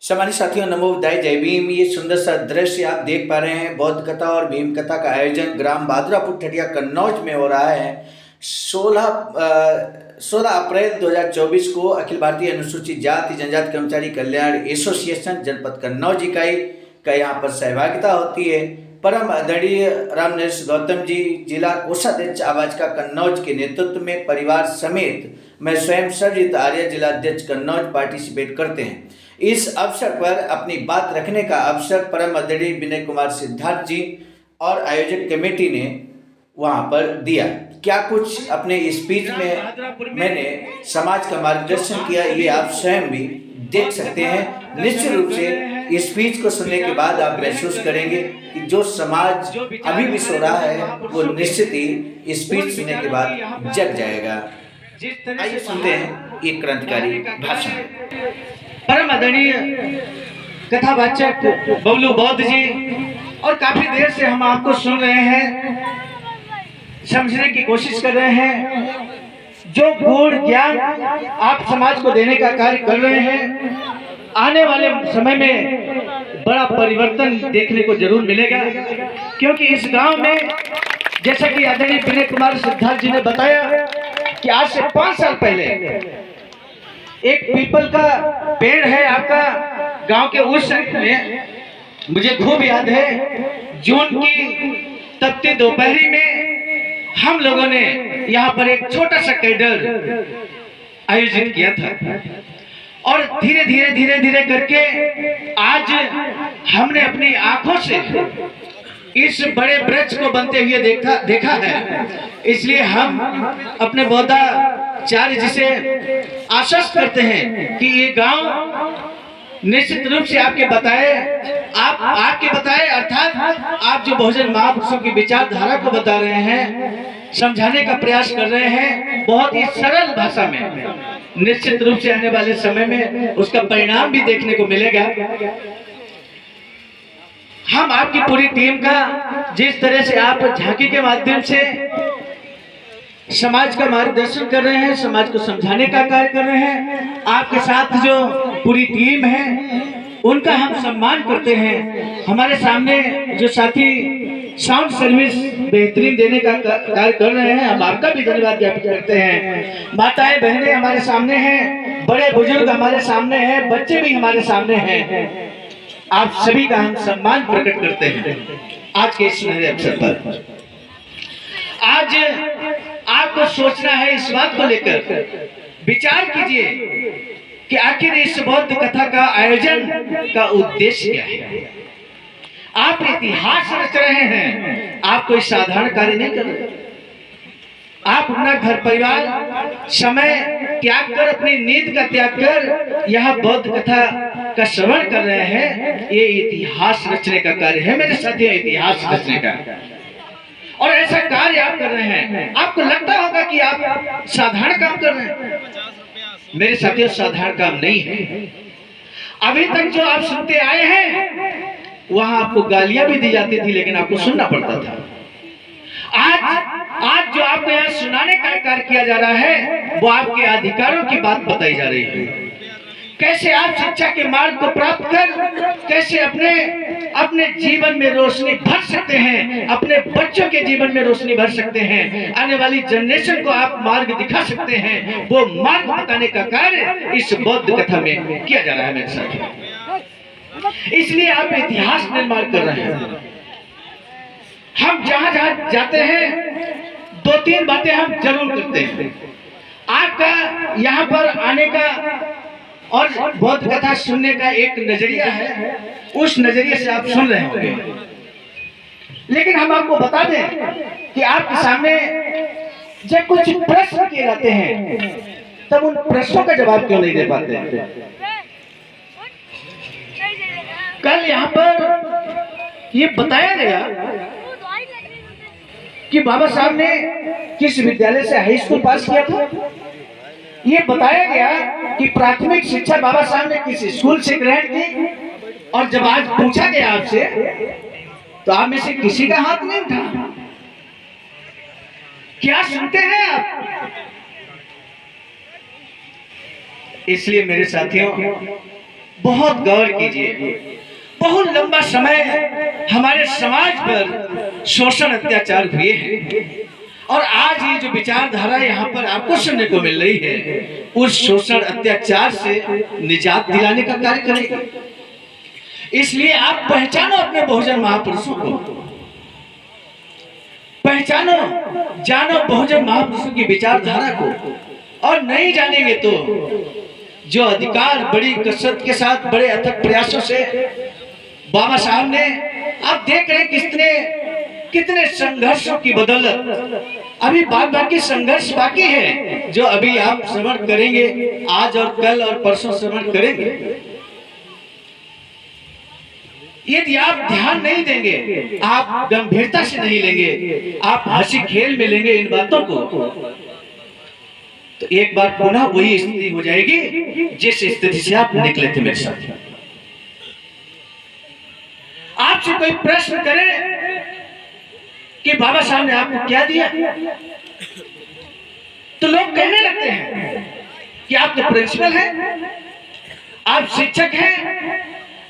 सम्मानित साथियों, नमो बुद्धाय, जय भीम। ये सुंदर सा दृश्य आप देख पा रहे हैं। बौद्ध कथा और भीम कथा का आयोजन ग्राम बहादुरापुर ठटिया कन्नौज में हो रहा है। 16 अप्रैल 2024 को अखिल भारतीय अनुसूचित जाति जनजाति कर्मचारी कल्याण एसोसिएशन जनपद कन्नौज इकाई का यहाँ पर सहभागिता होती है। परम आदरणीय रामनरेश गौतम जी, जिला कोषाध्यक्ष आवाज का कन्नौज के नेतृत्व में परिवार समेत मैं स्वयं सर्वजित आर्य जिला अध्यक्ष कन्नौज पार्टिसिपेट करते हैं। इस अवसर पर अपनी बात रखने का अवसर परम आदरणीय विनय कुमार सिद्धार्थ जी और आयोजक कमेटी ने वहां पर दिया। क्या कुछ अपने स्पीच में मैंने समाज का मार्गदर्शन किया, ये आप स्वयं भी देख सकते हैं। निश्चित रूप से स्पीच को सुनने के बाद आप महसूस करेंगे कि जो समाज अभी भी सो रहा है वो निश्चित ही स्पीच सुनने के बाद जग जाएगा। आइए सुनते हैं एक क्रांतिकारी भाषण। परम आदरणीय कथावाचक बबलू बौद्ध जी, और काफी देर से हम आपको सुन रहे हैं, समझने की कोशिश कर रहे हैं। जो गुण ज्ञान आप समाज को देने का कार्य कर रहे हैं, आने वाले समय में बड़ा परिवर्तन देखने को जरूर मिलेगा। क्योंकि इस गांव में जैसा कि आदरणीय विनय कुमार सिद्धार्थ जी ने बताया कि आज से 5 साल पहले एक पीपल का पेड़ है आपका गांव के उस साइड में, मुझे खूब याद है। जून की तपती दोपहरी में हम लोगों ने यहाँ पर एक छोटा सा कैडर आयोजित किया था, और धीरे धीरे करके आज हमने अपनी आंखों से इस बड़े वृक्ष को बनते हुए देखा है। इसलिए हम अपने बौद्धाचार्य जी से आश्वस्त करते हैं कि ये गांव निश्चित रूप से आपके बताए अर्थात आप जो बहुजन महापुरुषों की विचारधारा को बता रहे हैं, समझाने का प्रयास कर रहे हैं बहुत ही सरल भाषा में, निश्चित रूप से आने वाले समय में उसका परिणाम भी देखने को मिलेगा। हम आपकी पूरी टीम का जिस तरह से आप झांकी के माध्यम से समाज का मार्गदर्शन कर रहे हैं, समाज को समझाने का कार्य कर रहे हैं, आपके साथ जो पूरी टीम है उनका हम सम्मान करते हैं। हमारे सामने जो साथी साउंड सर्विस बेहतरीन देने का कार्य कर रहे हैं, हम आपका भी धन्यवाद ज्ञापित करते हैं। माताएं बहनें हमारे सामने हैं, बड़े बुजुर्ग हमारे सामने हैं, बच्चे भी हमारे सामने हैं। आप सभी का हम सम्मान प्रकट करते हैं आज के इस सुनहरे अवसर पर। आज आपको सोचना है, इस बात को लेकर विचार कीजिए कि आखिर इस बौद्ध कथा का आयोजन का उद्देश्य क्या है। आप इतिहास रच रहे हैं, आप कोई साधारण कार्य नहीं कर रहे। आप अपना घर परिवार समय त्याग कर, अपनी नींद का त्याग कर यहाँ बौद्ध कथा का श्रवण कर रहे हैं। ये इतिहास रचने का कार्य है मेरे साथियों, इतिहास रचने का। और ऐसा कार्य आप कर रहे हैं, आपको लगता होगा कि आप साधारण काम कर रहे हैं। मेरे साथियों, साधारण काम नहीं है। अभी तक जो आप सुनते आए हैं वहां आपको गालियां भी दी जाती थी, लेकिन आपको सुनना पड़ता था। आज जो आपको यहाँ सुनाने का कार्य किया जा रहा है वो आपके अधिकारों की बात बताई जा रही है। कैसे आप शिक्षा के मार्ग को प्राप्त कर कैसे अपने जीवन में रोशनी भर सकते हैं, अपने बच्चों के जीवन में रोशनी भर सकते हैं, आने वाली जनरेशन को आप मार्ग दिखा सकते हैं। वो मार्ग बताने का कार्य इस बौद्ध कथा में किया जा रहा है मेरे साथ। इसलिए आप इतिहास निर्माण कर रहे हैं। हम जहां जहां जाते हैं 2-3 बातें हम जरूर करते हैं। आपका यहाँ पर आने का और बौद्ध कथा सुनने का एक नजरिया है, उस नजरिए से आप सुन रहे होंगे। लेकिन हम आपको बता दें कि आपके सामने जब कुछ प्रश्न किए जाते हैं तब उन प्रश्नों का जवाब क्यों नहीं दे पाते। कल यहाँ पर ये बताया गया कि बाबा साहब ने किस विद्यालय से हाई स्कूल पास किया था। ये बताया गया कि प्राथमिक शिक्षा बाबा साहब ने किस स्कूल से ग्रहण की। और जब आज पूछा गया आपसे तो आप में से किसी का हाथ नहीं उठा। क्या सुनते हैं आप? इसलिए मेरे साथियों, बहुत गौर कीजिए, बहुत लंबा समय हमारे समाज पर शोषण अत्याचार हुए हैं और आज ये जो विचारधारा यहाँ पर आपको सुनने को मिल रही है उस शोषण अत्याचार से निजात दिलाने का कार्य करेगी। इसलिए आप पहचानो अपने बहुजन महापुरुषों को, पहचानो, जानो बहुजन महापुरुषों की विचारधारा को, और नहीं जानेंगे तो जो अधिकार बड़ी कसरत के साथ बड़े अथक प्रयासों से बाबा साहब ने, आप देख रहे कितने संघर्षों की बदौलत अभी बाकी संघर्ष बाकी है जो अभी आप श्रवण करेंगे, आज और कल और परसों श्रवण करेंगे। यदि आप ध्यान नहीं देंगे, आप गंभीरता से नहीं लेंगे, आप हंसी खेल में लेंगे इन बातों को, तो एक बार पुनः वही स्थिति हो जाएगी जिस स्थिति से आप निकले थे मेरे साथ। आपसे कोई प्रश्न करे कि बाबा साहब ने आपको क्या दिया, तो लोग कहने लगते हैं कि आप तो प्रिंसिपल हैं, आप शिक्षक हैं,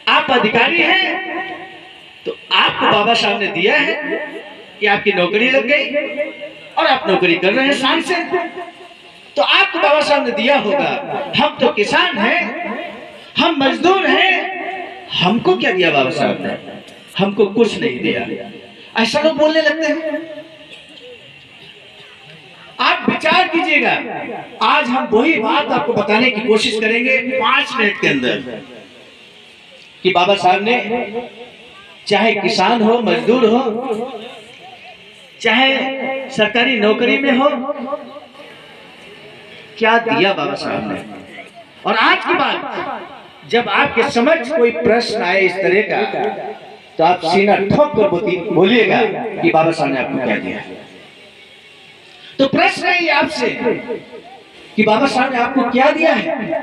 आप अधिकारी हैं, तो आपको बाबा साहब ने दिया है कि आपकी नौकरी लग गई और आप नौकरी कर रहे हैं शान से, तो आपको बाबा साहब ने दिया होगा। हम तो किसान हैं, हम मजदूर हैं, हमको क्या दिया बाबा साहब ने? हमको कुछ नहीं दिया। ऐसा लोग बोलने लगते हैं। आप विचार कीजिएगा, आज हम वही बात आपको बताने की कोशिश करेंगे 5 मिनट के अंदर कि बाबा साहब ने चाहे किसान हो, मजदूर हो, चाहे सरकारी नौकरी में हो, क्या दिया बाबा साहब ने। और आज की बात जब आपके समझ कोई प्रश्न आए इस तरह का, तो आप सीना ठोक कर बोलिएगा कि बाबा साहब ने आपको क्या दिया। तो प्रश्न है ये आपसे कि बाबा साहब ने आपको क्या दिया है।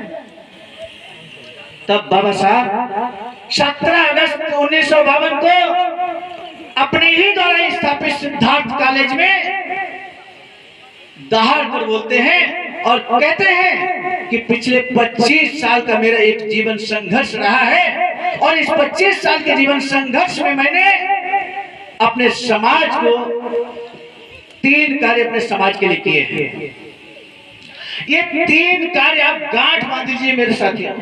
तब बाबा साहब 17 अगस्त 1952 को अपने ही द्वारा स्थापित सिद्धार्थ कॉलेज में दहाड़ कर बोलते हैं और कहते हैं कि पिछले 25 साल का मेरा एक जीवन संघर्ष रहा है और इस 25 साल के जीवन संघर्ष में मैंने अपने समाज को 3 कार्य अपने समाज के लिए किए हैं। ये 3 कार्य आप गांठ बांध दीजिए मेरे साथियों।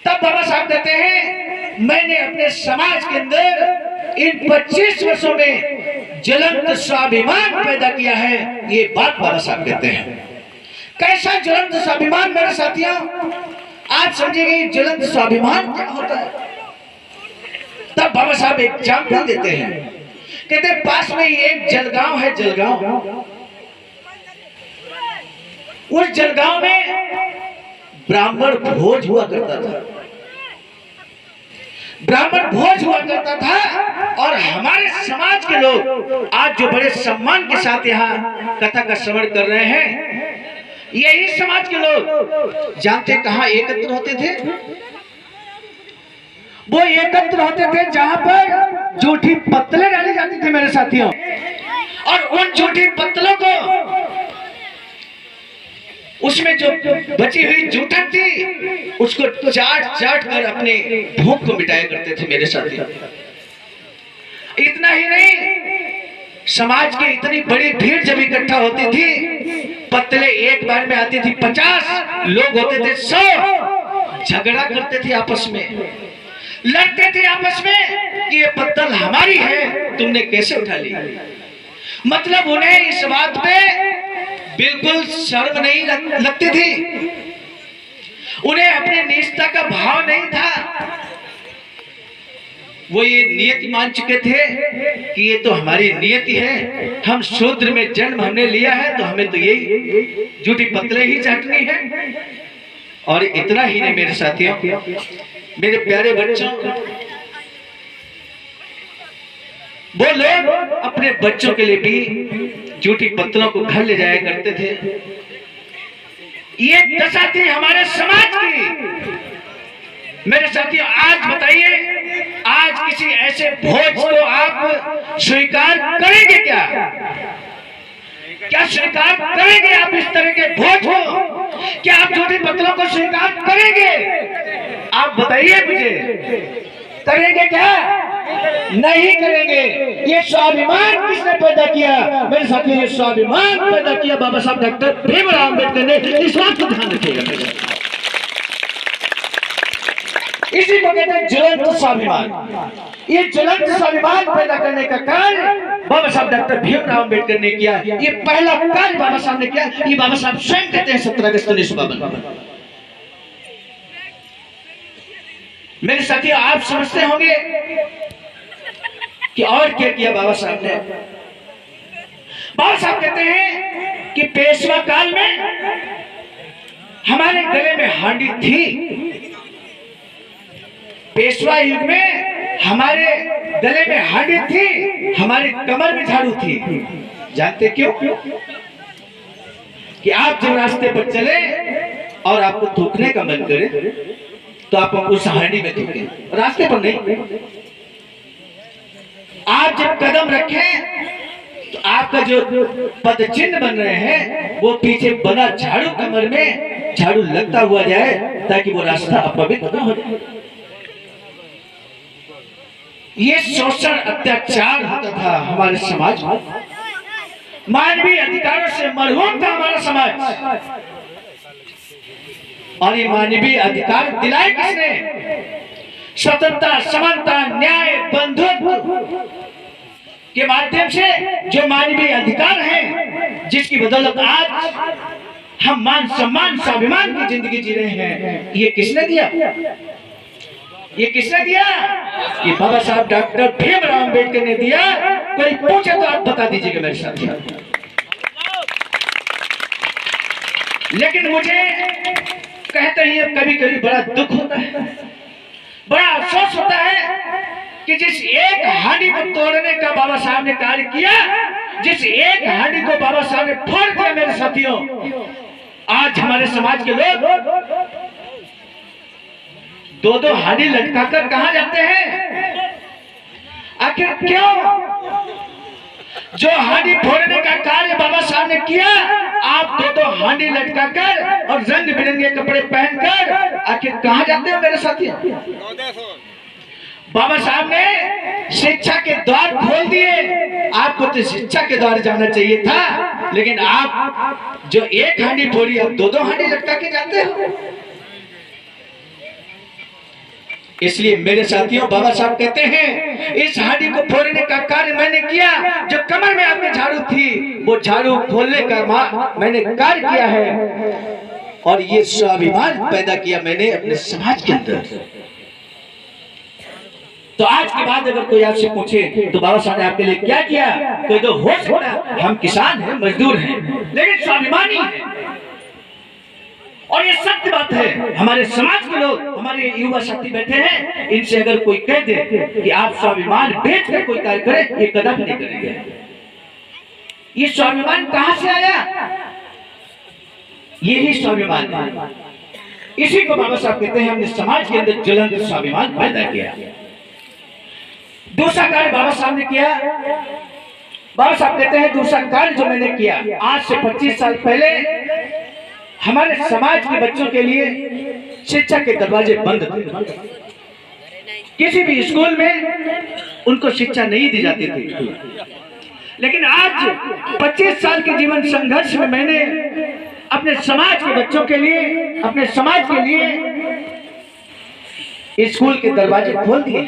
तब बाबा साहब कहते हैं मैंने अपने समाज के अंदर इन 25 वर्षों में ज्वलंत स्वाभिमान पैदा किया है। ये बात बाबा साहब कहते हैं। कैसा ज्वलंत स्वाभिमान मेरे साथियों? आज समझिए ज्वलंत स्वाभिमान क्या होता है। तब बाबा साहब एग्जाम्पल देते हैं, कहते हैं पास में ही एक जलगांव है, जलगांव। उस जलगांव में ब्राह्मण भोज हुआ करता था, ब्राह्मण भोज हुआ करता था। और हमारे समाज के लोग आज जो बड़े सम्मान के साथ यहाँ कथा का श्रवण कर रहे हैं, यही समाज के लोग जानते कहाँ एकत्र होते थे? वो एकत्र होते थे जहां पर जूठी पत्तलें डाली जाती थी मेरे साथियों। और उन जूठी पत्तलों को, उसमें जो बची हुई जूठन थी, उसको चाट कर अपने भूख को मिटाया करते थे मेरे साथियों। इतना ही नहीं, समाज की इतनी बड़ी भीड़ जब इकट्ठा होती थी, पत्तले एक बार में आती थी 50, लोग होते थे 100, झगड़ा करते थे आपस में, लड़ते थे आपस में कि ये पत्तल हमारी है, तुमने कैसे उठा ली। मतलब उन्हें इस बात पे बिल्कुल शर्म नहीं लगती थी, उन्हें अपने निष्ठा का भाव नहीं था। वो ये नियति मान चुके थे कि ये तो हमारी नियति है, हम शूद्र में जन्म हमने लिया है, तो हमें तो यही जूठी पत्तलें ही चाटनी है। और इतना ही नहीं मेरे साथियों, मेरे प्यारे बच्चों, वो लोग अपने बच्चों के लिए भी जूठी पत्तलों को घर ले जाया करते थे। ये दशा थी हमारे समाज की। मेरे साथियों, आज बताइए, आज किसी ऐसे भोज को आप स्वीकार करेंगे क्या? क्या स्वीकार करेंगे आप इस तरह के भोज को? क्या आप जूठी पत्तलों को स्वीकार करेंगे? बताइए मुझे, करेंगे क्या? नहीं करेंगे। ये स्वाभिमान किसने पैदा किया? मेरे साथी, ये स्वाभिमान पैदा किया बाबा साहब डॉक्टर भीमराव अम्बेडकर ने। इस बात को ध्यान रखिएगा। इसी को कहते हैं ज्वलंत स्वाभिमान। ये ज्वलंत स्वाभिमान पैदा करने का कार्य बाबा साहब डॉक्टर भीमराव अम्बेडकर ने किया। ये पहला कार्य बाबा साहब ने किया। ये बाबा साहब स्वयं कहते हैं 17 अगस्त 1952। मेरे साथियों, आप समझते होंगे कि और क्या किया बाबा साहब ने। बाबा साहब कहते हैं कि पेशवा काल में हमारे गले में हांडी थी। पेशवा युग में हमारे गले में हांडी थी, हमारे कमर में झाड़ू थी। जानते क्यों? कि आप जब रास्ते पर चले और आपको थूकने का मन करे तो आप उस हांडी में थूके, रास्ते पर नहीं। आप जब कदम रखें तो आपका जो पद चिन्ह बन रहे हैं वो पीछे बना झाड़ू कमर में झाड़ू लगता हुआ जाए, ताकि वो रास्ता अपवित्र न हो जाए। ये शोषण अत्याचार होता था हमारे समाज में। मानवीय अधिकारों से मरहूम था हमारा समाज। और ये मानवीय अधिकार दिलाए किसने? स्वतंत्रता, समानता, न्याय, बंधुत्व के माध्यम से जो मानवीय अधिकार हैं, जिसकी बदौलत आज हम मान सम्मान स्वाभिमान की जिंदगी जी रहे हैं, ये किसने दिया? ये किसने दिया? ये बाबा साहब डॉक्टर भीमराव अम्बेडकर ने दिया। कोई पूछे तो आप बता दीजिएगा मेरे साथ। लेकिन मुझे कहते ही कभी कभी बड़ा दुख होता है, बड़ा अफसोस होता है कि जिस एक हांडी को तोड़ने का बाबा साहब ने कार्य किया, जिस एक हांडी को बाबा साहब ने फोड़ दिया, मेरे साथियों, आज हमारे समाज के लोग दो दो हांडी लटकाकर कहां जाते हैं? आखिर क्यों? जो हांडी फोड़ने का कार्य बाबा साहब ने किया, आप दो दो हांडी लटकाकर और रंग बिरंगे कपड़े पहनकर आखिर कहां जाते हो मेरे साथी? बाबा साहब ने शिक्षा के द्वार खोल दिए। आपको तो शिक्षा के द्वार जाना चाहिए था, लेकिन आप जो एक हांडी फोड़ी, आप दो दो हांडी लटका के जाते हो। इसलिए मेरे साथियों, बाबा साहब कहते हैं इस हांडी को फोड़ने का कार्य मैंने किया। जो कमर में आपकी झाड़ू थी, वो झाड़ू खोलने का मैंने कार्य किया है। और ये स्वाभिमान पैदा किया मैंने अपने समाज के अंदर। तो आज के बाद अगर कोई आपसे पूछे तो बाबा साहब ने आपके लिए क्या किया, कोई तो हो सकता है हम किसान हैं, मजदूर हैं, लेकिन स्वाभिमानी हैं। और ये सत्य बात है। हमारे समाज के लोग, हमारे युवा साथी बैठे हैं, इनसे अगर कोई कह दे कि आप स्वाभिमान बेच कर कोई कार्य करें, ये कदम नहीं करेंगे। ये स्वाभिमान कहां से आया? यही स्वाभिमान है। इसी को बाबा साहब कहते हैं हमने समाज के अंदर ज्वलंत स्वाभिमान पैदा किया। दूसरा कार्य बाबा साहब ने किया। बाबा साहब कहते हैं दूसरा कार्य जो मैंने किया, आज से 25 साल पहले हमारे समाज के बच्चों के लिए शिक्षा के दरवाजे बंद थे। किसी भी स्कूल में उनको शिक्षा नहीं दी जाती थी। लेकिन आज 25 साल के जीवन संघर्ष में मैंने अपने समाज के बच्चों के लिए, अपने समाज के लिए स्कूल के दरवाजे खोल दिए।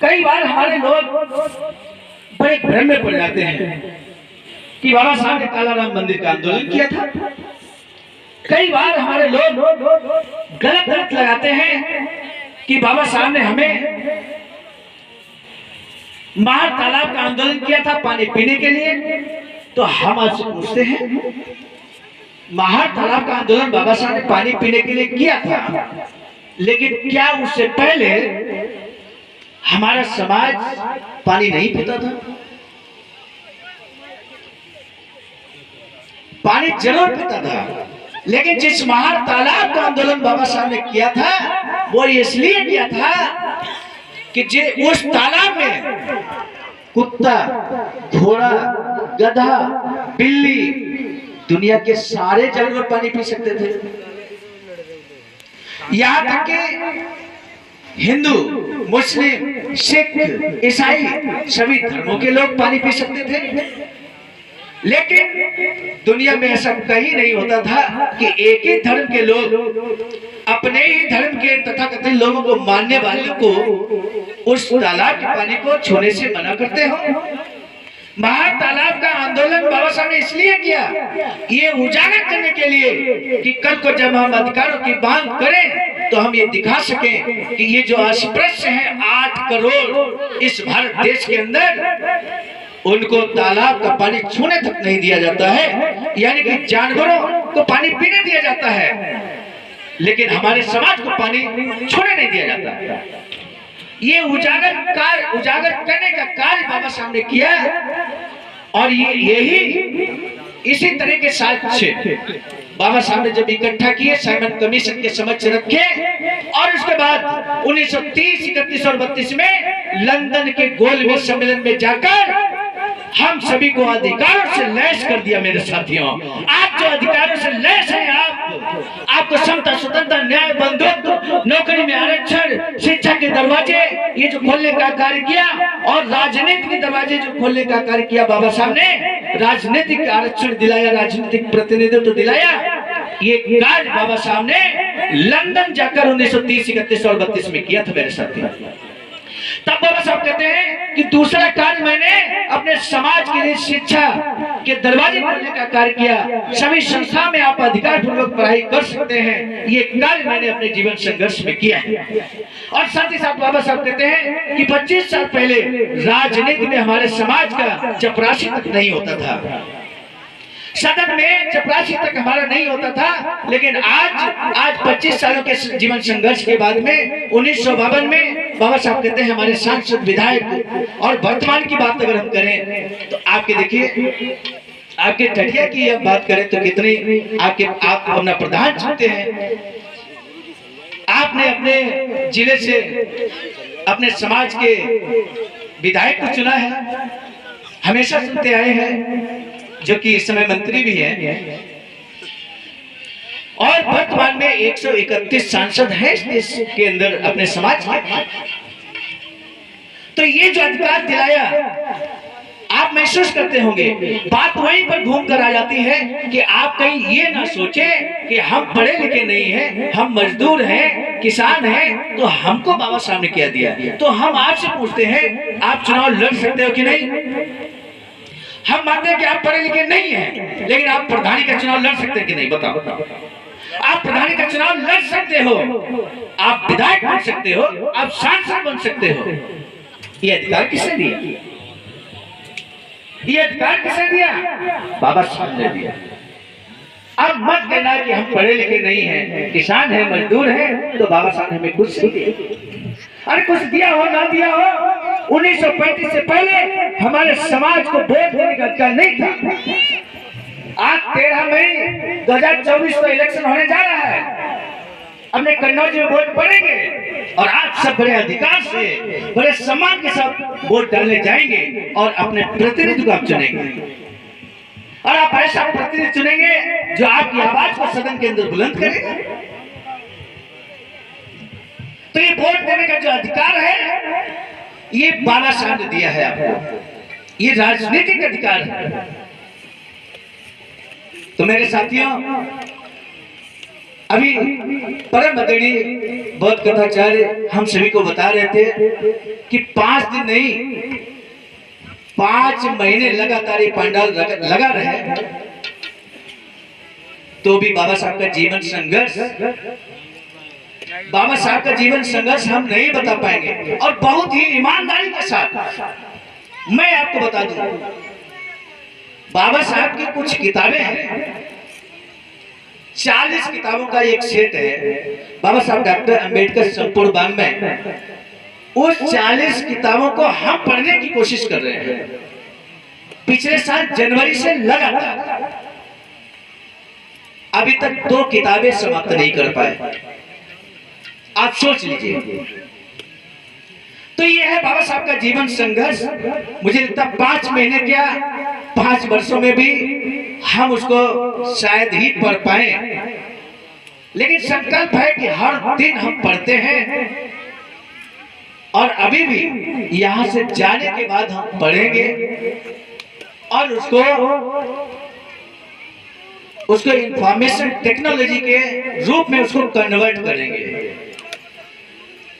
कई बार हमारे लोग बड़े भ्रम में पड़ जाते हैं कि बाबा साहब ने कालाराम मंदिर का आंदोलन किया था। कई बार हमारे लोग गलत अर्थ लगाते हैं कि बाबा साहब ने हमें मार तालाब का आंदोलन किया था पानी पीने के लिए। तो हम आपसे पूछते हैं, महार तालाब का आंदोलन बाबा साहब ने पानी पीने के लिए किया था, लेकिन क्या उससे पहले हमारा समाज पानी नहीं पीता था? पानी जरूर पीता था, लेकिन जिस महार तालाब का आंदोलन बाबा साहब ने किया था, वो इसलिए किया था कि उस तालाब में कुत्ता, घोड़ा, गधा, बिल्ली, दुनिया के सारे जानवर पानी पी सकते थे। यहाँ तक कि हिंदू, मुस्लिम, सिख, ईसाई सभी धर्मों के लोग पानी पी सकते थे। लेकिन दुनिया में ऐसा कहीं नहीं होता था कि एक ही धर्म के लोग अपने ही धर्म के तथाकथित लोगों को मानने वालों को उस तालाब के पानी को छूने से मना करते हो। महातालाब का आंदोलन बाबा साहब ने इसलिए किया, ये उजागर करने के लिए कि कल को जब हम अधिकारों की मांग करें तो हम ये दिखा सकें कि ये जो अस्पृश्य है 8 करोड़ इस भारत देश के अंदर, उनको तालाब का पानी छूने तक नहीं दिया जाता है, यानी कि जानवरों को पानी पीने दिया जाता है, लेकिन हमारे समाज को पानी छूने नहीं दिया जाता। ये उजागर करने का कार्य बाबा साहब ने किया। और यही इसी तरह के साक्ष्य बाबा साहब ने जब इकट्ठा किए, साइमन कमीशन के समक्ष रखे, और उसके बाद 1930, 31 और 32 में लंदन के गोलमेज सम्मेलन में जाकर हम सभी को अधिकारों से लैस कर दिया। मेरे साथियों, आप जो अधिकारों से लैस हैं, आपको समता, स्वतंत्रता, न्याय, बंधुत्व, नौकरी में आरक्षण, शिक्षा के दरवाजे ये जो खोलने का कार्य किया, और राजनीति के दरवाजे जो खोलने का कार्य किया बाबा साहब ने, राजनीतिक आरक्षण दिलाया, राजनीतिक प्रतिनिधित्व दिलाया। ये कार्य बाबा साहब ने लंदन जाकर 1930, 31 और 32 में किया था। मेरे साथियों, तब बाबा साहब कहते हैं कि दूसरा कार्य मैंने अपने समाज के लिए शिक्षा के दरवाजे खोलने का कार्य किया। सभी संस्था में आप अधिकार पूर्वक पढ़ाई कर सकते हैं, ये कार्य मैंने अपने जीवन संघर्ष में किया है। और साथ ही साथ बाबा साहब कहते हैं कि 25 साल पहले राजनीति में हमारे समाज का चपरासी तक नहीं होता था, सदन में चपरासी तक हमारा नहीं होता था। लेकिन आज 25 सालों के जीवन संघर्ष के बाद में 1952 में बाबा साहब कहते हैं हमारे सांसद, विधायक, और वर्तमान की बात अगर हम करें तो आपके देखिए, आपके टटिया की अब बात करें तो कितनी आप अपना प्रधान चुनते हैं। आपने अपने जिले से अपने समाज के विधायक को चुना है, हमेशा सुनते आए हैं, जो कि इस समय मंत्री भी हैं, और वर्तमान में 131 सांसद हैं इस देश के अंदर अपने समाज के। तो ये जो अधिकार दिलाया, आप महसूस करते होंगे, बात वहीं पर घूम कर आ जाती है कि आप कहीं ये ना सोचे कि हम पढ़े लिखे नहीं हैं, हम मजदूर हैं, किसान हैं, तो हमको बाबा साहब ने क्या दिया। तो हम आपसे पूछते हैं, आप चुनाव लड़ सकते हो कि नहीं? हम मानते हैं कि आप पढ़े लिखे नहीं हैं, लेकिन आप प्रधानी का चुनाव लड़ सकते हैं कि नहीं? बताओ। आप प्रधानी का चुनाव लड़ सकते हो, आप विधायक बन सकते हो, आप सांसद बन सकते हो। ये अधिकार किसने दिया? ये अधिकार किसने दिया? बाबा साहब ने दिया। अब मत कहना कि हम पढ़े लिखे नहीं हैं, किसान हैं, मजदूर हैं, तो बाबा साहब ने हमें कुछ नहीं दिया। अरे कुछ दिया हो ना दिया हो, 1935 से पहले हमारे समाज को वोट देने का अधिकार नहीं था। आज 13 मई 2024 को इलेक्शन होने जा रहा है, अपने कन्नौज में वोट पड़ेंगे, और आप सब बड़े अधिकार से, बड़े सम्मान के साथ वोट डालने जाएंगे और अपने प्रतिनिधि को आप चुनेंगे। और आप ऐसा प्रतिनिधि चुनेंगे जो आपकी आवाज को सदन के अंदर बुलंद करेगा। तो ये वोट देने का जो अधिकार है, ये बाबा साहब ने दिया है आपको, ये राजनीतिक अधिकार है। तो मेरे साथियों, अभी परम बदेड़ी बहुत कथाचार्य हम सभी को बता रहे थे कि 5 दिन नहीं, 5 महीने लगातार ये पंडाल लगा रहे, तो भी बाबा साहब का जीवन संघर्ष, बाबा साहब का जीवन संघर्ष हम नहीं बता पाएंगे। और बहुत ही ईमानदारी के साथ मैं आपको बता दूं, बाबा साहब की कुछ किताबें हैं, 40 किताबों का एक सेट है। बाबा साहब डॉक्टर अंबेडकर संपूर्ण वाङ्मय, उस 40 किताबों को हम पढ़ने की कोशिश कर रहे हैं पिछले साल जनवरी से लगातार। अभी तक 2 किताबें समाप्त नहीं कर पाए, आप सोच लीजिए। तो ये है बाबा साहब का जीवन संघर्ष। मुझे लगता 5 महीने क्या 5 वर्षों में भी हम उसको शायद ही पढ़ पाए। लेकिन संकल्प है कि हर दिन हम पढ़ते हैं और अभी भी यहाँ से जाने के बाद हम पढ़ेंगे और उसको इंफॉर्मेशन टेक्नोलॉजी के रूप में उसको कन्वर्ट करेंगे।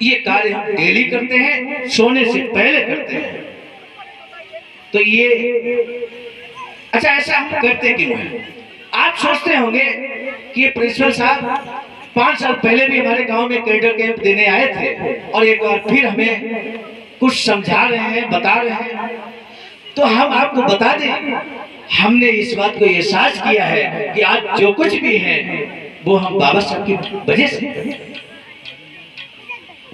ये कार्य हम डेली करते हैं, सोने से पहले करते हैं। तो ये अच्छा, ऐसा हम करते क्यों हैं? आप सोचते होंगे कि ये प्रिंसिपल साहब 5 साल पहले भी हमारे गांव में कैडर कैंप देने आए थे और एक बार फिर हमें कुछ समझा रहे हैं, बता रहे हैं। तो हम आपको बता दें, हमने इस बात को एहसास किया है कि आज जो कुछ भी है वो हम बाबा साहब की वजह से,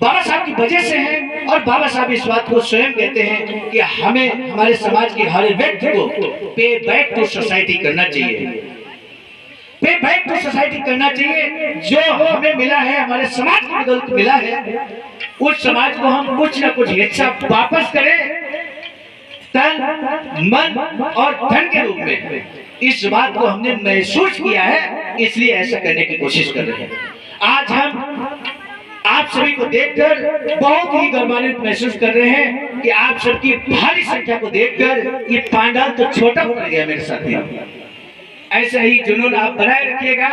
बाबा साहब की वजह से है। और बाबा साहब इस बात को स्वयं कहते हैं कि हमें हमारे समाज के हर व्यक्ति को पे बैक टू सोसाइटी करना चाहिए, पे बैक टू सोसाइटी करना चाहिए। जो हमें मिला है, हमारे समाज को बदौलत मिला है, उस समाज को हम कुछ न कुछ हिस्सा वापस करें, तन, मन और धन के रूप में। इस बात को हमने महसूस किया है, इसलिए ऐसा करने की कोशिश कर रहे हैं। आज हम आप सभी को देखकर बहुत ही गौरवान्वित महसूस कर रहे हैं कि आप सबकी भारी संख्या को देखकर ये पंडाल तो छोटा हो गया मेरे साथी। ऐसा ही जुनून आप बनाए रखिएगा।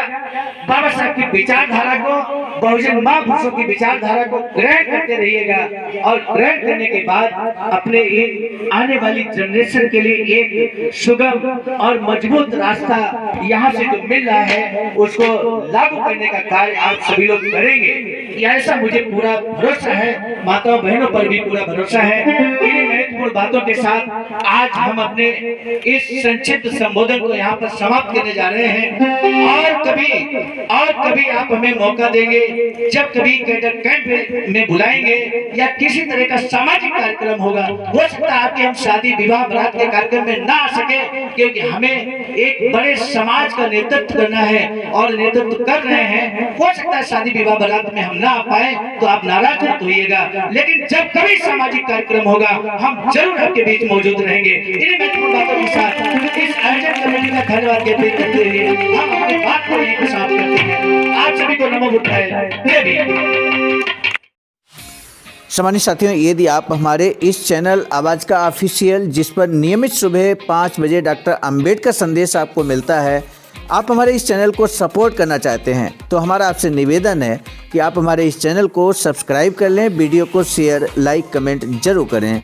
बाबा साहब की विचारधारा को, बहुजन महापुरुषों की विचारधारा को ग्रहण करते रहिएगा और ग्रहण करने के बाद अपने आने वाली जनरेशन के लिए एक सुगम और मजबूत रास्ता यहाँ से जो मिल रहा है उसको लागू करने का कार्य आप सभी लोग करेंगे। ऐसा मुझे पूरा भरोसा है, माताओं बहनों पर भी पूरा भरोसा है। इन्हीं महत्वपूर्ण बातों के साथ आज हम अपने इस संक्षिप्त संबोधन को यहाँ पर समाप्त करने जा रहे हैं। और कभी आप हमें मौका देंगे, जब कभी कैडर कैंप में बुलाएंगे या किसी तरह का सामाजिक कार्यक्रम होगा, हो सकता है आपके हम शादी विवाह बारात के कार्यक्रम में ना आ सके, क्योंकि हमें एक बड़े समाज का नेतृत्व करना है और नेतृत्व कर रहे हैं। हो सकता है शादी विवाह बारात में हम ना आ पाए तो आप नाराज मत होइएगा, लेकिन जब कभी सामाजिक कार्यक्रम होगा हम जरूर आपके बीच मौजूद रहेंगे। इन्हीं महत्वपूर्ण बातों के साथ इस आयोजन कमेटी का धन्यवाद ज्ञापित करते हुए हम अपनी बात को यहीं पर समाप्त करते हैं। आप सभी को नमो बुद्धाय। जय भीम। सम्मानित साथियों, यदि आप हमारे इस चैनल आवाज़ का ऑफिशियल, जिस पर नियमित सुबह 5 बजे डॉक्टर अंबेडकर संदेश आपको मिलता है, आप हमारे इस चैनल को सपोर्ट करना चाहते हैं तो हमारा आपसे निवेदन है कि आप हमारे इस चैनल को सब्सक्राइब कर लें, वीडियो को शेयर, लाइक, कमेंट जरूर करें।